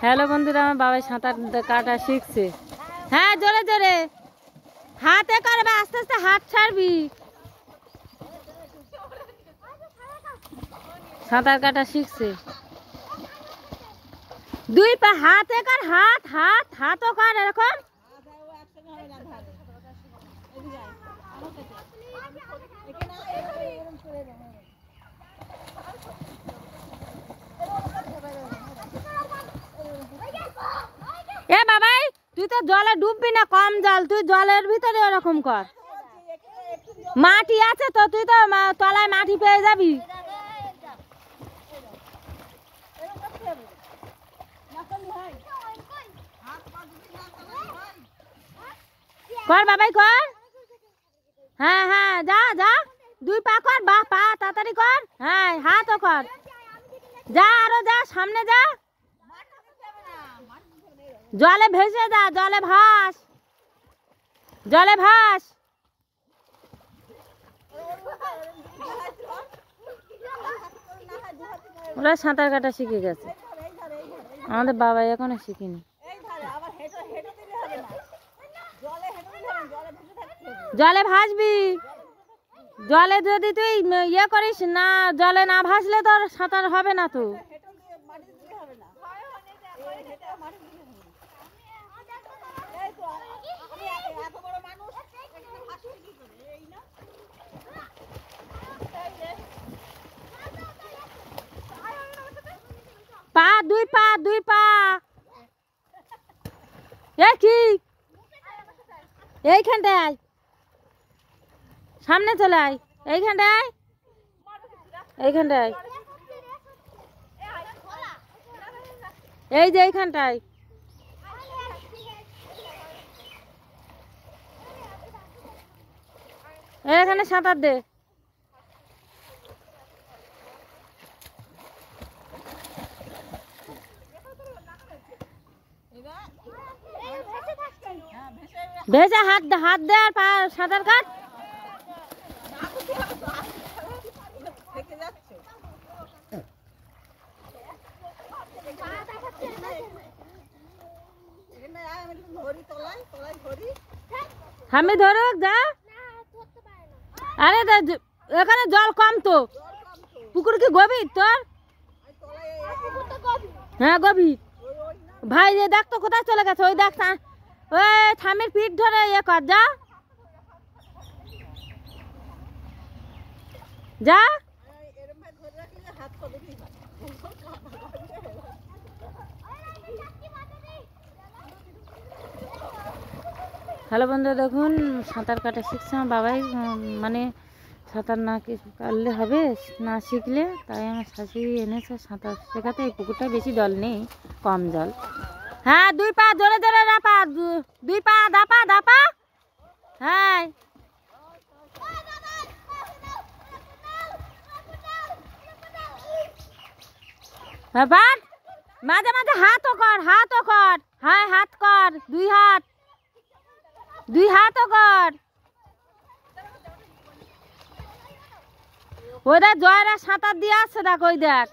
Hello বন্ধুরা, আমার বাবাই সাঁতার কাটা শিখছে। হ্যাঁ, জোরে জোরে হাতে করবে, আস্তে আস্তে হাত ছাড়বি। সাঁতার কাটা শিখছে। দুই পা হাতে কর, হাত হাত হাতও কর এরকম। এ বাবাই, তুই তো জলে ডুববি না, কম জল, তুই জলের ভিতরে ওরকম কর। মাটি আছে তো, তুই তো তলায় মাটি পেয়ে যাবি। কর বাবাই কর। হ্যাঁ হ্যাঁ, যা যা, দুই পা কর, বা পা তাড়াতাড়ি কর। হ্যাঁ, হাতও কর। যা, আরো যা, সামনে যা। জলে ভেসে যা, জলে ভাস, জলে ভাস। ওরা সাঁতার কাটা শিখে গেছে, আমাদের বাবাই এখনো শিখিনি। জলে ভাসবি, জলে যদি তুই ইয়ে করিস না, জলে না ভাসলে তোর সাঁতার হবে না তো। পা, দুই পা, দুই পা। এ কি, এইখানটায় সামনে চলে আয়, এইখানটায়, এইখানটায়, এই যে এইখানটায়। এখানে সাঁতার দে। ভেজা হাত হাত দে আর পা সাঁতার কাট। আমি ধরুক যা। আরে এখানে জল কম তো, পুকুর কি গভীর তোর? হ্যাঁ গভীর। ভাই যে দেখ তো কোথায় চলে গেছে, ওই দেখ, ওই থামের পিঠ ধরে ইয়ে কর, যা যা। হ্যালো বন্ধু, দেখুন সাঁতার কাটা শিখছে আমার বাবাই। মানে সাঁতার না কাটলে হবে না, শিখলে। তাই আমার শাশুড়ি এনেছে সাঁতার শেখাতে। এই পুকুরটা বেশি জল নেই, কম জল। হ্যাঁ, দুই পা জোরে জোরে দাপা, দুই পা দাপা দাপা। হ্যাঁ, বাট মাঝে মাঝে হাতও কর, হাতও কর। হ্যাঁ, হাত কর, দুই হাত, দুই হাতও কর। ওই দেখ জয়রা সাঁতার দিয়ে আসছে, দেখ ওই দেখ।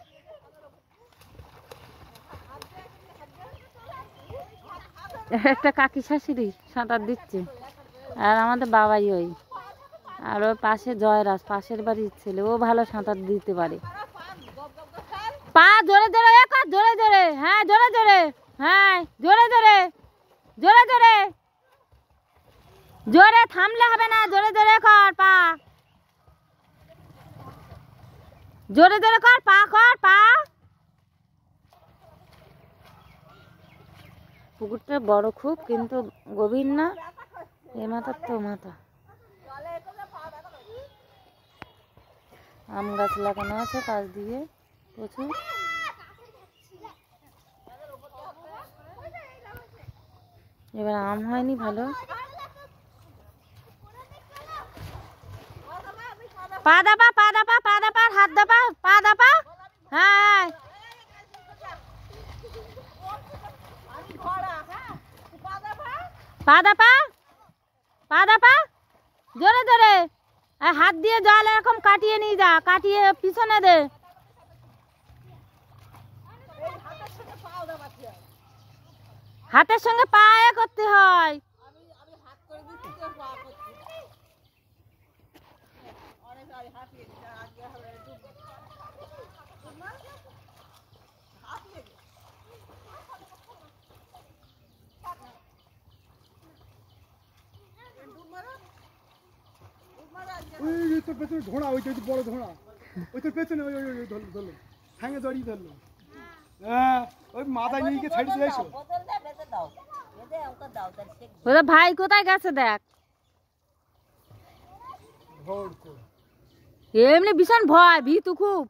একটা কাকি শাশুড়ি সাঁতার দিচ্ছে, আর আমাদের বাবাই ওই। আর ওর পাশে জয়রাজ, পাশের বাড়ির ছেলে, ও ভালো সাঁতার দিতে পারে। পা জোরে জোরে কর, জোরে জোরে। হ্যাঁ জোরে জোরে, হ্যাঁ জোরে জোরে, জোরে জোরে, জোরে থামলে হবে না, জোরে জোরে কর। পা জোরে জোরে কর, পা কর, পা। পুকুরটা বড় খুব, কিন্তু গভীর না। এ মাথার তো মাথা। আম গাছ লাগানো আছে পাশ দিয়ে প্রচুর। এবার আম হয়নি ভালো। পা দাপা, পা দাপা, পা দাপা, হাত দাপা, পা দাপা। হ্যাঁ, পা দাপা, পা দাপা, জোরে জোরে। হাত দিয়ে জল এরকম কাটিয়ে নিয়ে যা, কাটিয়ে পিছনে দে। হাতের সঙ্গে পায়ে করতে হয়। ওই তোর পেছনে ঘোড়া, ওই বড় ঘোড়া, ওই তোর পেছনে ওই ধরলো হ্যাঙে জড়িয়ে ধরলো। হ্যাঁ, ওই মাথায় নিয়ে গিয়ে ছাড়িয়ে এসো। ওদের ভাই কোথায় গেছে দেখ। এমনি ভীষণ ভয়, ভীতু খুব।